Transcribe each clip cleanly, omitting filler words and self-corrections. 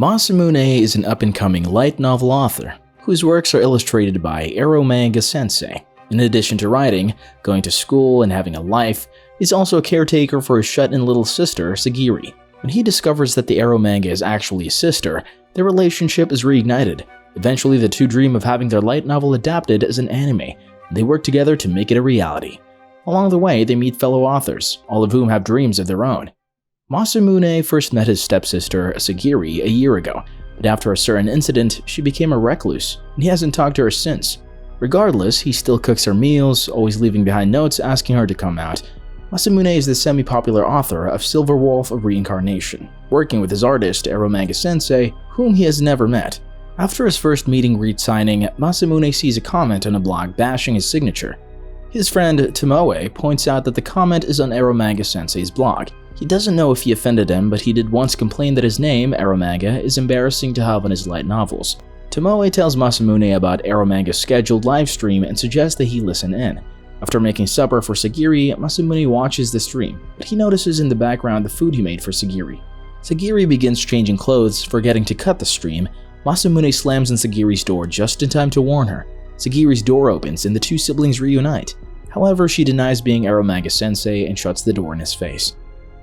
Masamune is an up-and-coming light novel author whose works are illustrated by Manga sensei. In addition to writing, going to school, and having a life, he's also a caretaker for his shut-in little sister, Sagiri. When he discovers that the Manga is actually his sister, their relationship is reignited. Eventually, the two dream of having their light novel adapted as an anime, and they work together to make it a reality. Along the way, they meet fellow authors, all of whom have dreams of their own. Masamune first met his stepsister, Sagiri, a year ago, but after a certain incident, she became a recluse, and he hasn't talked to her since. Regardless, he still cooks her meals, always leaving behind notes asking her to come out. Masamune is the semi-popular author of Silver Wolf of Reincarnation, working with his artist, Manga sensei, whom he has never met. After his first meeting signing, Masamune sees a comment on a blog bashing his signature. His friend Tomoe points out that the comment is on Manga sensei's blog. He doesn't know if he offended him, but he did once complain that his name, Manga, is embarrassing to have on his light novels. Tomoe tells Masamune about Manga's scheduled livestream and suggests that he listen in. After making supper for Sagiri, Masamune watches the stream, but he notices in the background the food he made for Sagiri. Sagiri begins changing clothes, forgetting to cut the stream. Masamune slams on Sagiri's door just in time to warn her. Sagiri's door opens and the two siblings reunite. However, she denies being Manga sensei and shuts the door in his face.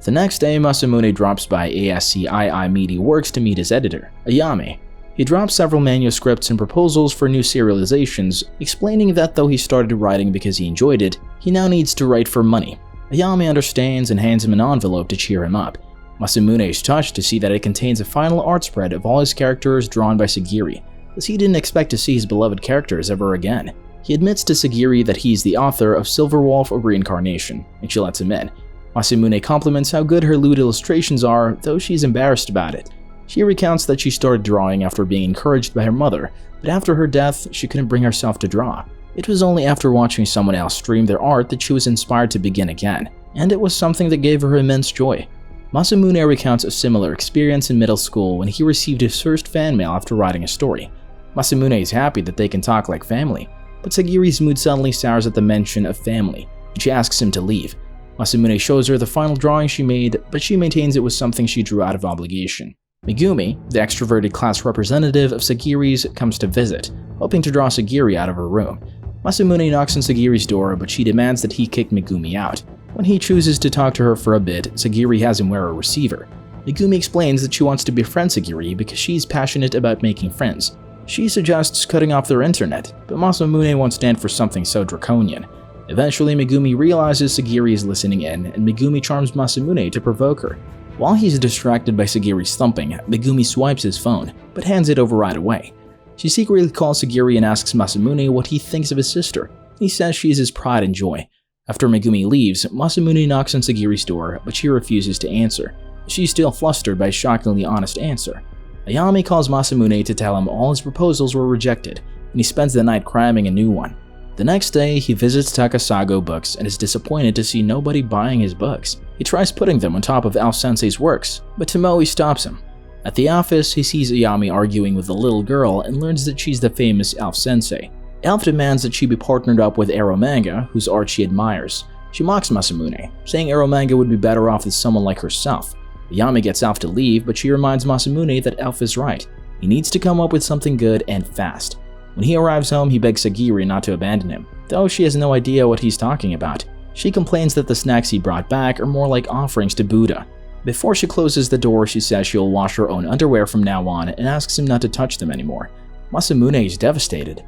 The next day, Masamune drops by ASCII Media Works to meet his editor, Ayame. He drops several manuscripts and proposals for new serializations, explaining that though he started writing because he enjoyed it, he now needs to write for money. Ayame understands and hands him an envelope to cheer him up. Masamune is touched to see that it contains a final art spread of all his characters drawn by Sagiri, as he didn't expect to see his beloved characters ever again. He admits to Sagiri that he's the author of Silver Wolf of Reincarnation, and she lets him in. Masamune compliments how good her lewd illustrations are, though she's embarrassed about it. She recounts that she started drawing after being encouraged by her mother, but after her death, she couldn't bring herself to draw. It was only after watching someone else stream their art that she was inspired to begin again, and it was something that gave her immense joy. Masamune recounts a similar experience in middle school when he received his first fan mail after writing a story. Masamune is happy that they can talk like family, but Sagiri's mood suddenly sours at the mention of family, and she asks him to leave. Masamune shows her the final drawing she made, but she maintains it was something she drew out of obligation. Megumi, the extroverted class representative of Sagiri's, comes to visit, hoping to draw Sagiri out of her room. Masamune knocks on Sagiri's door, but she demands that he kick Megumi out. When he chooses to talk to her for a bit, Sagiri has him wear a receiver. Megumi explains that she wants to befriend Sagiri because she's passionate about making friends. She suggests cutting off their internet, but Masamune won't stand for something so draconian. Eventually, Megumi realizes Sagiri is listening in, and Megumi charms Masamune to provoke her. While he's distracted by Sagiri's thumping, Megumi swipes his phone, but hands it over right away. She secretly calls Sagiri and asks Masamune what he thinks of his sister. He says she is his pride and joy. After Megumi leaves, Masamune knocks on Sagiri's door, but she refuses to answer. She's still flustered by his shockingly honest answer. Ayame calls Masamune to tell him all his proposals were rejected, and he spends the night cramming a new one. The next day, he visits Takasago Books and is disappointed to see nobody buying his books. He tries putting them on top of Elf Sensei's works, but Tomoe stops him. At the office, he sees Ayame arguing with a little girl and learns that she's the famous Elf Sensei. Elf demands that she be partnered up with Manga, whose art she admires. She mocks Masamune, saying Manga would be better off with someone like herself. Ayame gets Elf to leave, but she reminds Masamune that Elf is right. He needs to come up with something good and fast. When he arrives home, he begs Sagiri not to abandon him, though she has no idea what he's talking about. She complains that the snacks he brought back are more like offerings to Buddha. Before she closes the door, she says she'll wash her own underwear from now on and asks him not to touch them anymore. Masamune is devastated.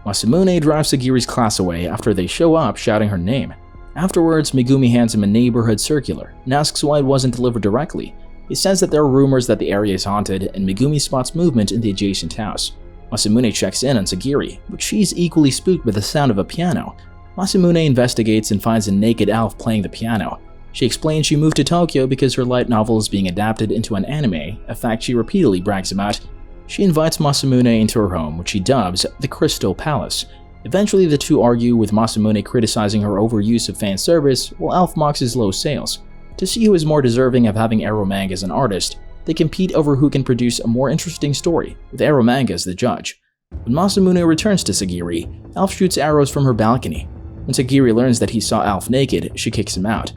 Masamune drives Sagiri's class away after they show up shouting her name. Afterwards, Megumi hands him a neighborhood circular and asks why it wasn't delivered directly. He says that there are rumors that the area is haunted, and Megumi spots movement in the adjacent house. Masamune checks in on Sagiri, but she's equally spooked by the sound of a piano. Masamune investigates and finds a naked elf playing the piano. She explains she moved to Tokyo because her light novel is being adapted into an anime, a fact she repeatedly brags about. She invites Masamune into her home, which she dubs the Crystal Palace. Eventually, the two argue, with Masamune criticizing her overuse of fan service, while Elf mocks his low sales. To see who is more deserving of having Manga as an artist, they compete over who can produce a more interesting story, with Manga as the judge. When Masamune returns to Sagiri, Elf shoots arrows from her balcony. When Sagiri learns that he saw Elf naked, she kicks him out.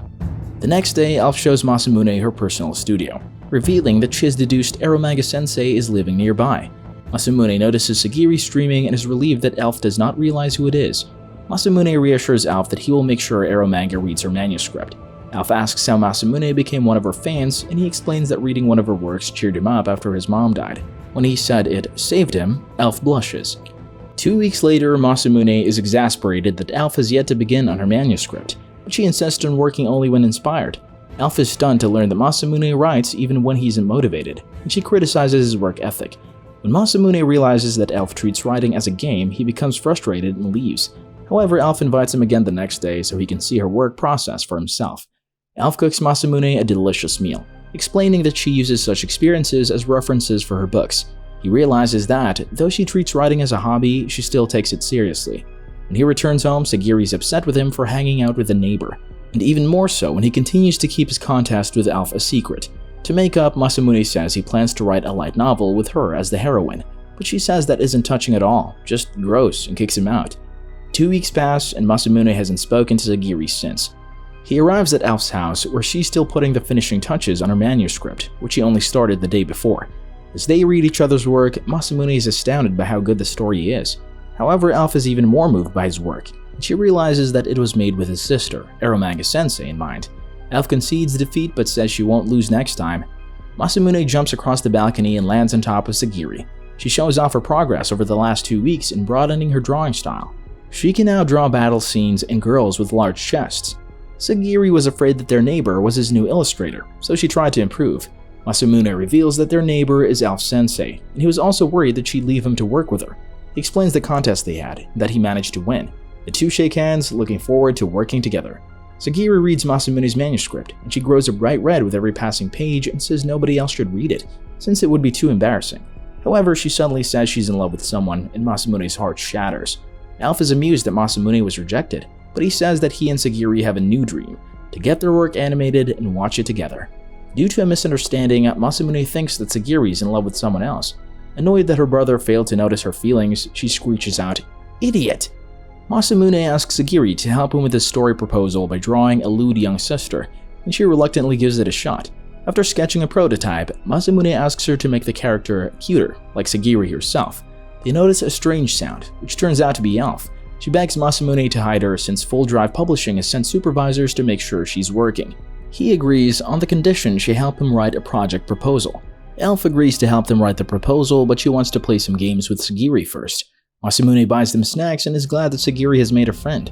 The next day, Elf shows Masamune her personal studio. revealing that she has deduced Eromanga Sensei is living nearby. Masamune notices Sagiri streaming and is relieved that Elf does not realize who it is. Masamune reassures Elf that he will make sure Eromanga reads her manuscript. Elf asks how Masamune became one of her fans, and he explains that reading one of her works cheered him up after his mom died. When he said it saved him, Elf blushes. 2 weeks later, Masamune is exasperated that Elf has yet to begin on her manuscript, but she insists on working only when inspired. Elf is stunned to learn that Masamune writes even when he isn't motivated, and she criticizes his work ethic. When Masamune realizes that Elf treats writing as a game, he becomes frustrated and leaves. However, Elf invites him again the next day so he can see her work process for himself. Elf cooks Masamune a delicious meal, explaining that she uses such experiences as references for her books. He realizes that, though she treats writing as a hobby, she still takes it seriously. When he returns home, Sagiri is upset with him for hanging out with a neighbor, and even more so when he continues to keep his contest with Elf a secret. To make up, Masamune says he plans to write a light novel with her as the heroine, but she says that isn't touching at all, just gross, and kicks him out. 2 weeks pass, and Masamune hasn't spoken to Sagiri since. He arrives at Elf's house, where she's still putting the finishing touches on her manuscript, which he only started the day before. As they read each other's work, Masamune is astounded by how good the story is. However, Elf is even more moved by his work, and she realizes that it was made with his sister, Eromanga Sensei, in mind. Elf concedes defeat but says she won't lose next time. Masamune jumps across the balcony and lands on top of Sagiri. She shows off her progress over the last 2 weeks in broadening her drawing style. She can now draw battle scenes and girls with large chests. Sagiri was afraid that their neighbor was his new illustrator, so she tried to improve. Masamune reveals that their neighbor is Elf Sensei, and he was also worried that she'd leave him to work with her. He explains the contest they had, and that he managed to win. The two shake hands, looking forward to working together. Sagiri reads Masamune's manuscript, and she grows a bright red with every passing page and says nobody else should read it, since it would be too embarrassing. However, she suddenly says she's in love with someone, and Masamune's heart shatters. Elf is amused that Masamune was rejected, but he says that he and Sagiri have a new dream, to get their work animated and watch it together. Due to a misunderstanding, Masamune thinks that Sagiri is in love with someone else. Annoyed that her brother failed to notice her feelings, she screeches out, "Idiot!" Masamune asks Sagiri to help him with his story proposal by drawing a lewd young sister, and she reluctantly gives it a shot. After sketching a prototype, Masamune asks her to make the character cuter, like Sagiri herself. They notice a strange sound, which turns out to be Elf. She begs Masamune to hide her since Full Drive Publishing has sent supervisors to make sure she's working. He agrees on the condition she help him write a project proposal. Elf agrees to help them write the proposal, but she wants to play some games with Sagiri first. Masamune buys them snacks and is glad that Sagiri has made a friend.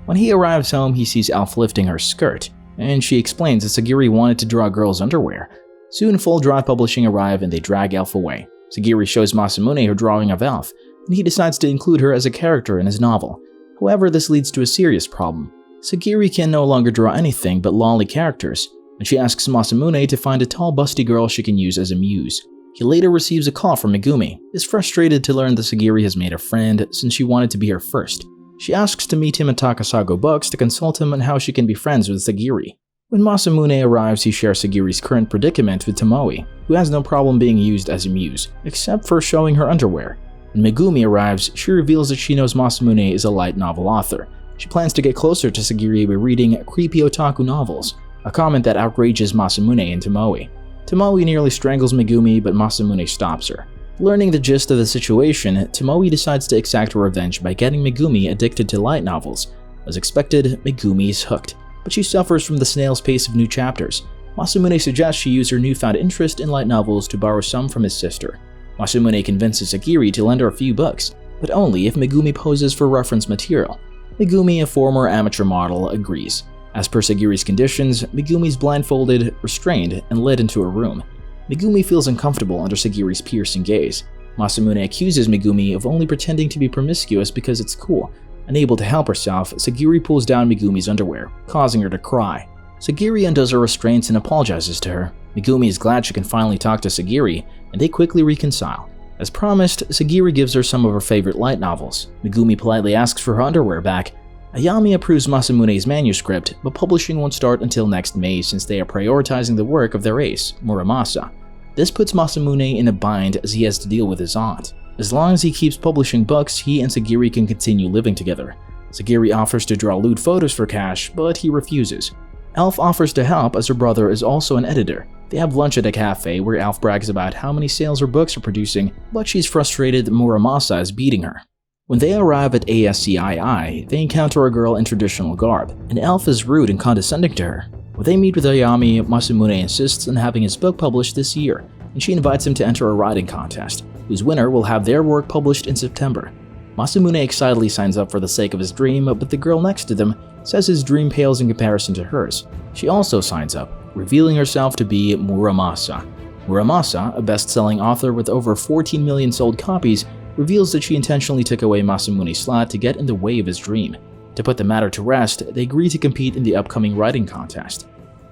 When he arrives home, he sees Elf lifting her skirt, and she explains that Sagiri wanted to draw girls' underwear. Soon Full Drive Publishing arrive and they drag Elf away. Sagiri shows Masamune her drawing of Elf, and he decides to include her as a character in his novel. However, this leads to a serious problem. Sagiri can no longer draw anything but lolly characters, and she asks Masamune to find a tall busty girl she can use as a muse. He later receives a call from Megumi, is frustrated to learn that Sagiri has made a friend since she wanted to be her first. She asks to meet him at Takasago Books to consult him on how she can be friends with Sagiri. When Masamune arrives, he shares Sagiri's current predicament with Tomoe, who has no problem being used as a muse, except for showing her underwear. When Megumi arrives, she reveals that she knows Masamune is a light novel author. She plans to get closer to Sagiri by reading creepy otaku novels, a comment that outrages Masamune and Tomoe. Tomoe nearly strangles Megumi, but Masamune stops her. Learning the gist of the situation, Tomoe decides to exact revenge by getting Megumi addicted to light novels. As expected, Megumi is hooked, but she suffers from the snail's pace of new chapters. Masamune suggests she use her newfound interest in light novels to borrow some from his sister. Masamune convinces Sagiri to lend her a few books, but only if Megumi poses for reference material. Megumi, a former amateur model, agrees. As per Sagiri's conditions, Megumi is blindfolded, restrained, and led into a room. Megumi feels uncomfortable under Sagiri's piercing gaze. Masamune accuses Megumi of only pretending to be promiscuous because it's cool. Unable to help herself, Sagiri pulls down Megumi's underwear, causing her to cry. Sagiri undoes her restraints and apologizes to her. Megumi is glad she can finally talk to Sagiri, and they quickly reconcile. As promised, Sagiri gives her some of her favorite light novels. Megumi politely asks for her underwear back. Ayami approves Masamune's manuscript, but publishing won't start until next May since they are prioritizing the work of their ace, Muramasa. This puts Masamune in a bind as he has to deal with his aunt. As long as he keeps publishing books, he and Sagiri can continue living together. Sagiri offers to draw lewd photos for cash, but he refuses. Elf offers to help as her brother is also an editor. They have lunch at a cafe where Elf brags about how many sales her books are producing, but she's frustrated that Muramasa is beating her. When they arrive at ASCII, they encounter a girl in traditional garb, and Elf is rude and condescending to her. When they meet with Ayami, Masamune insists on having his book published this year, and she invites him to enter a writing contest, whose winner will have their work published in September. Masamune excitedly signs up for the sake of his dream, but the girl next to them says his dream pales in comparison to hers. She also signs up, revealing herself to be Muramasa. Muramasa, a best-selling author with over 14 million sold copies, reveals that she intentionally took away Masamune's slot to get in the way of his dream. To put the matter to rest, they agree to compete in the upcoming writing contest.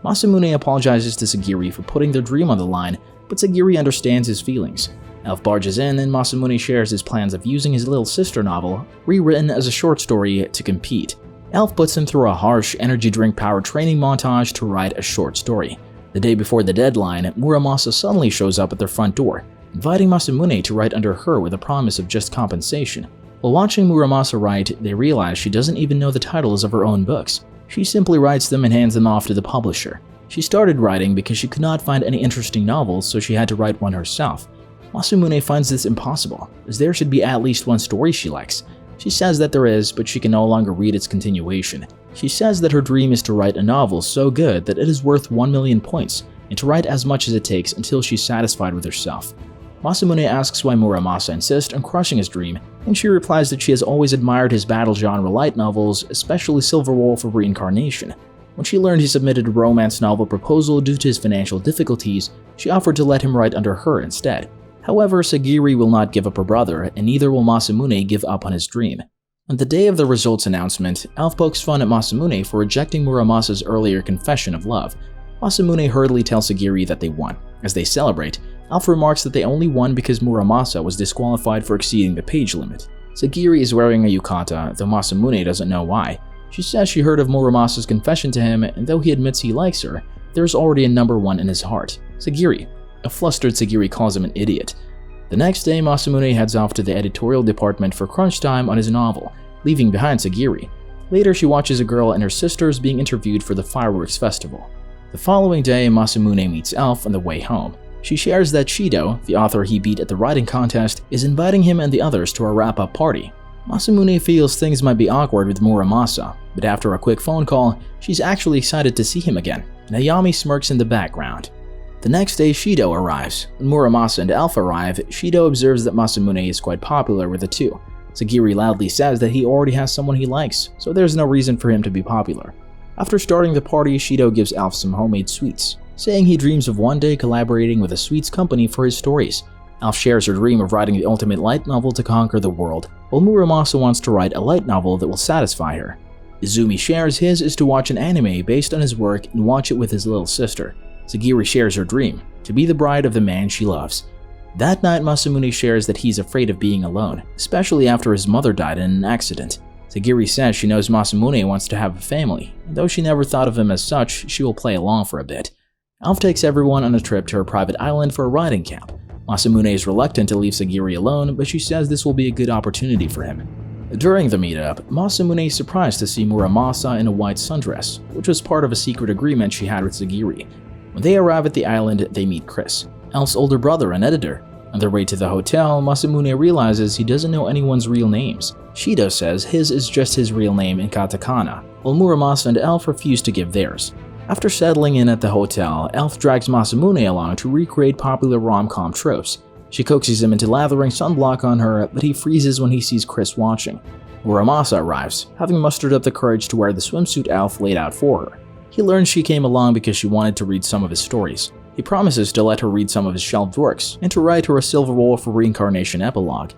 Masamune apologizes to Sagiri for putting their dream on the line, but Sagiri understands his feelings. Elf barges in and Masamune shares his plans of using his little sister novel, rewritten as a short story, to compete. Elf puts him through a harsh, energy drink-powered training montage to write a short story. The day before the deadline, Muramasa suddenly shows up at their front door, inviting Masamune to write under her with a promise of just compensation. While watching Muramasa write, they realize she doesn't even know the titles of her own books. She simply writes them and hands them off to the publisher. She started writing because she could not find any interesting novels, so she had to write one herself. Masamune finds this impossible, as there should be at least one story she likes. She says that there is, but she can no longer read its continuation. She says that her dream is to write a novel so good that it is worth 1 million points, and to write as much as it takes until she's satisfied with herself. Masamune asks why Muramasa insists on crushing his dream, and she replies that she has always admired his battle genre light novels, especially Silver Wolf of Reincarnation. When she learned he submitted a romance novel proposal due to his financial difficulties, she offered to let him write under her instead. However, Sagiri will not give up her brother, and neither will Masamune give up on his dream. On the day of the results announcement, Elf pokes fun at Masamune for rejecting Muramasa's earlier confession of love. Masamune hurriedly tells Sagiri that they won. As they celebrate, Elf remarks that they only won because Muramasa was disqualified for exceeding the page limit. Sagiri is wearing a yukata, though Masamune doesn't know why. She says she heard of Muramasa's confession to him, and though he admits he likes her, there's already a number 1 in his heart, Sagiri. A flustered Sagiri calls him an idiot. The next day, Masamune heads off to the editorial department for crunch time on his novel, leaving behind Sagiri. Later, she watches a girl and her sisters being interviewed for the fireworks festival. The following day, Masamune meets Elf on the way home. She shares that Shido, the author he beat at the writing contest, is inviting him and the others to a wrap-up party. Masamune feels things might be awkward with Muramasa, but after a quick phone call, she's actually excited to see him again. Ayami smirks in the background. The next day, Shido arrives. When Muramasa and Elf arrive, Shido observes that Masamune is quite popular with the two. Sagiri loudly says that he already has someone he likes, so there's no reason for him to be popular. After starting the party, Shido gives Elf some homemade sweets, saying he dreams of one day collaborating with a sweets company for his stories. Elf shares her dream of writing the ultimate light novel to conquer the world, while Muramasa wants to write a light novel that will satisfy her. Izumi shares his is to watch an anime based on his work and watch it with his little sister. Sagiri shares her dream, to be the bride of the man she loves. That night, Masamune shares that he's afraid of being alone, especially after his mother died in an accident. Sagiri says she knows Masamune wants to have a family, and though she never thought of him as such, she will play along for a bit. Elf takes everyone on a trip to her private island for a writing camp. Masamune is reluctant to leave Sagiri alone, but she says this will be a good opportunity for him. During the meetup, Masamune is surprised to see Muramasa in a white sundress, which was part of a secret agreement she had with Sagiri. When they arrive at the island, they meet Chris, Elf's older brother and editor. On their way to the hotel, Masamune realizes he doesn't know anyone's real names. Shido says his is just his real name in katakana, while Muramasa and Elf refuse to give theirs. After settling in at the hotel, Elf drags Masamune along to recreate popular rom-com tropes. She coaxes him into lathering sunblock on her, but he freezes when he sees Chris watching. Muramasa arrives, having mustered up the courage to wear the swimsuit Elf laid out for her. He learns she came along because she wanted to read some of his stories. He promises to let her read some of his shelved works, and to write her a Silver Wolf of Reincarnation epilogue.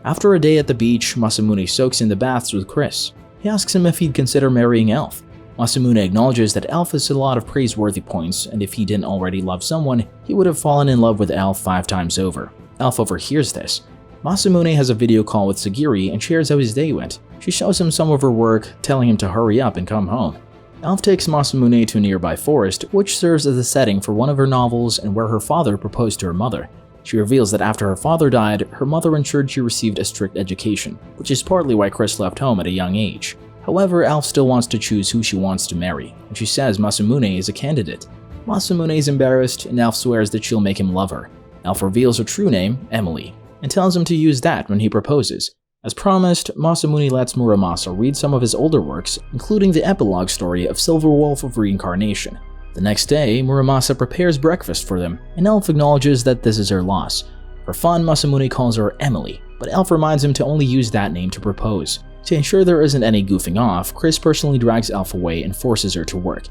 After a day at the beach, Masamune soaks in the baths with Chris. He asks him if he'd consider marrying Elf. Masamune acknowledges that Elf has a lot of praiseworthy points, and if he didn't already love someone, he would have fallen in love with Elf 5 times over. Elf overhears this. Masamune has a video call with Sagiri and shares how his day went. She shows him some of her work, telling him to hurry up and come home. Elf takes Masamune to a nearby forest, which serves as a setting for one of her novels and where her father proposed to her mother. She reveals that after her father died, her mother ensured she received a strict education, which is partly why Chris left home at a young age. However, Elf still wants to choose who she wants to marry, and she says Masamune is a candidate. Masamune is embarrassed, and Elf swears that she'll make him love her. Elf reveals her true name, Emily, and tells him to use that when he proposes. As promised, Masamune lets Muramasa read some of his older works, including the epilogue story of Silver Wolf of Reincarnation. The next day, Muramasa prepares breakfast for them, and Elf acknowledges that this is her loss. For fun, Masamune calls her Emily, but Elf reminds him to only use that name to propose. To ensure there isn't any goofing off, Chris personally drags Elf away and forces her to work.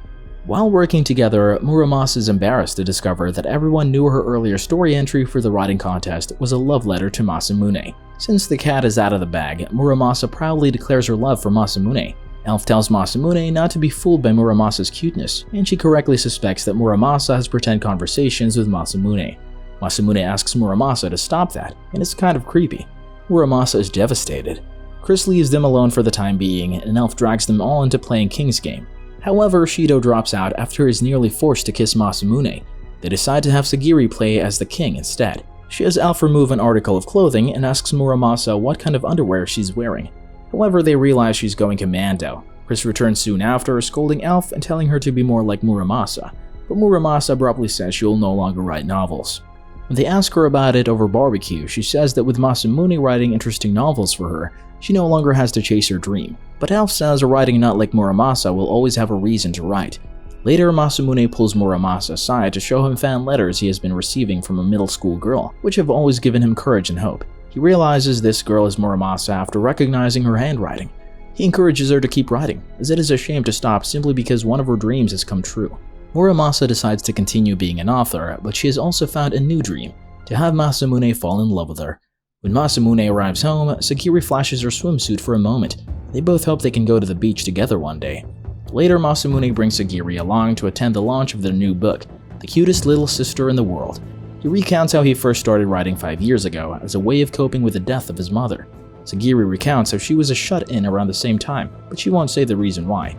While working together, Muramasa is embarrassed to discover that everyone knew her earlier story entry for the writing contest was a love letter to Masamune. Since the cat is out of the bag, Muramasa proudly declares her love for Masamune. Elf tells Masamune not to be fooled by Muramasa's cuteness, and she correctly suspects that Muramasa has pretend conversations with Masamune. Masamune asks Muramasa to stop that, and it's kind of creepy. Muramasa is devastated. Chris leaves them alone for the time being, and Elf drags them all into playing King's Game. However, Shido drops out after he is nearly forced to kiss Masamune. They decide to have Sagiri play as the king instead. She has Elf remove an article of clothing and asks Muramasa what kind of underwear she's wearing. However, they realize she's going commando. Chris returns soon after, scolding Elf and telling her to be more like Muramasa, but Muramasa abruptly says she will no longer write novels. When they ask her about it over barbecue, she says that with Masamune writing interesting novels for her, she no longer has to chase her dream. But Elf says a writing not like Muramasa will always have a reason to write. Later, Masamune pulls Muramasa aside to show him fan letters he has been receiving from a middle school girl, which have always given him courage and hope. He realizes this girl is Muramasa after recognizing her handwriting. He encourages her to keep writing, as it is a shame to stop simply because one of her dreams has come true. Muramasa decides to continue being an author, but she has also found a new dream, to have Masamune fall in love with her. When Masamune arrives home, Sagiri flashes her swimsuit for a moment. They both hope they can go to the beach together one day. Later, Masamune brings Sagiri along to attend the launch of their new book, The Cutest Little Sister in the World. He recounts how he first started writing 5 years ago as a way of coping with the death of his mother. Sagiri recounts how she was a shut-in around the same time, but she won't say the reason why.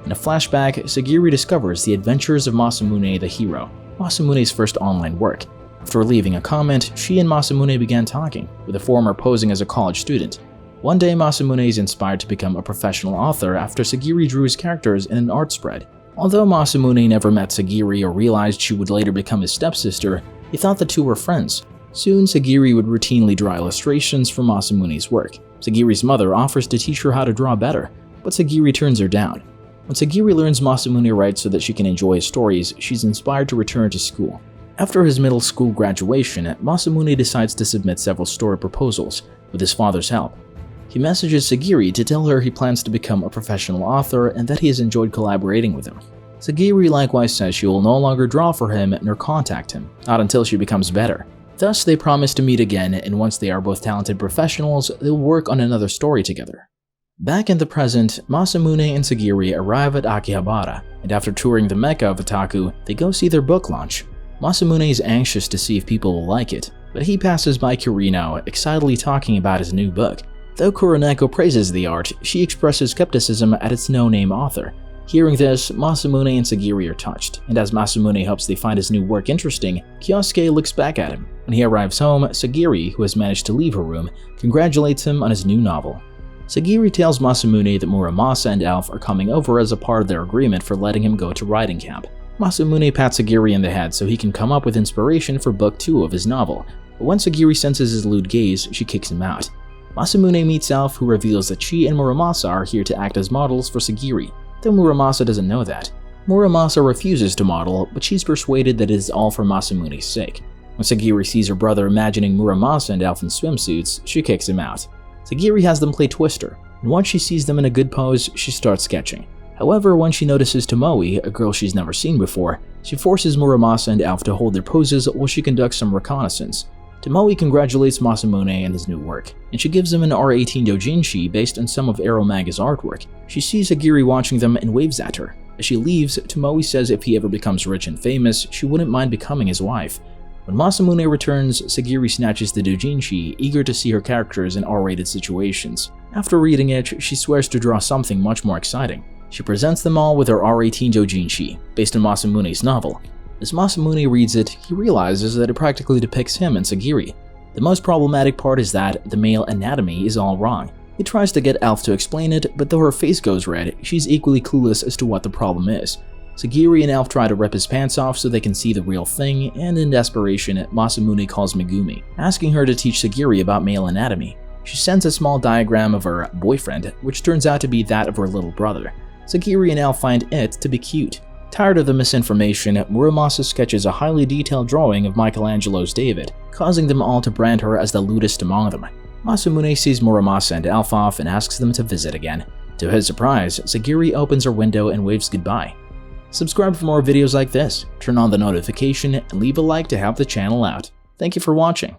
In a flashback, Sagiri discovers the adventures of Masamune the hero, Masamune's first online work. After leaving a comment, she and Masamune began talking, with the former posing as a college student. One day, Masamune is inspired to become a professional author after Sagiri drew his characters in an art spread. Although Masamune never met Sagiri or realized she would later become his stepsister, he thought the two were friends. Soon, Sagiri would routinely draw illustrations for Masamune's work. Sagiri's mother offers to teach her how to draw better, but Sagiri turns her down. When Sagiri learns Masamune writes so that she can enjoy his stories, she's inspired to return to school. After his middle school graduation, Masamune decides to submit several story proposals, with his father's help. He messages Sagiri to tell her he plans to become a professional author and that he has enjoyed collaborating with him. Sagiri likewise says she will no longer draw for him nor contact him, not until she becomes better. Thus, they promise to meet again, and once they are both talented professionals, they'll work on another story together. Back in the present, Masamune and Sagiri arrive at Akihabara, and after touring the mecca of otaku, they go see their book launch. Masamune is anxious to see if people will like it, but he passes by Kurino, excitedly talking about his new book. Though Kuroneko praises the art, she expresses skepticism at its no-name author. Hearing this, Masamune and Sagiri are touched, and as Masamune hopes they find his new work interesting, Kyosuke looks back at him. When he arrives home, Sagiri, who has managed to leave her room, congratulates him on his new novel. Sagiri tells Masamune that Muramasa and Elf are coming over as a part of their agreement for letting him go to writing camp. Masamune pats Sagiri in the head so he can come up with inspiration for book 2 of his novel, but when Sagiri senses his lewd gaze, she kicks him out. Masamune meets Elf, who reveals that she and Muramasa are here to act as models for Sagiri, though Muramasa doesn't know that. Muramasa refuses to model, but she's persuaded that it is all for Masamune's sake. When Sagiri sees her brother imagining Muramasa and Elf in swimsuits, she kicks him out. Sagiri has them play Twister, and once she sees them in a good pose, she starts sketching. However, when she notices Tomoe, a girl she's never seen before, she forces Muramasa and Elf to hold their poses while she conducts some reconnaissance. Tomoe congratulates Masamune and his new work, and she gives him an R18 doujinshi based on some of Ero Manga's artwork. She sees Sagiri watching them and waves at her. As she leaves, Tomoe says if he ever becomes rich and famous, she wouldn't mind becoming his wife. When Masamune returns, Sagiri snatches the doujinshi, eager to see her characters in R-rated situations. After reading it, she swears to draw something much more exciting. She presents them all with her R18 doujinshi, based on Masamune's novel. As Masamune reads it, he realizes that it practically depicts him and Sagiri. The most problematic part is that the male anatomy is all wrong. He tries to get Elf to explain it, but though her face goes red, she's equally clueless as to what the problem is. Sagiri and Elf try to rip his pants off so they can see the real thing, and in desperation, Masamune calls Megumi, asking her to teach Sagiri about male anatomy. She sends a small diagram of her boyfriend, which turns out to be that of her little brother. Sagiri and Elf find it to be cute. Tired of the misinformation, Muramasa sketches a highly detailed drawing of Michelangelo's David, causing them all to brand her as the lewdest among them. Masamune sees Muramasa and Elf off and asks them to visit again. To his surprise, Sagiri opens her window and waves goodbye. Subscribe for more videos like this, turn on the notification, and leave a like to help the channel out. Thank you for watching.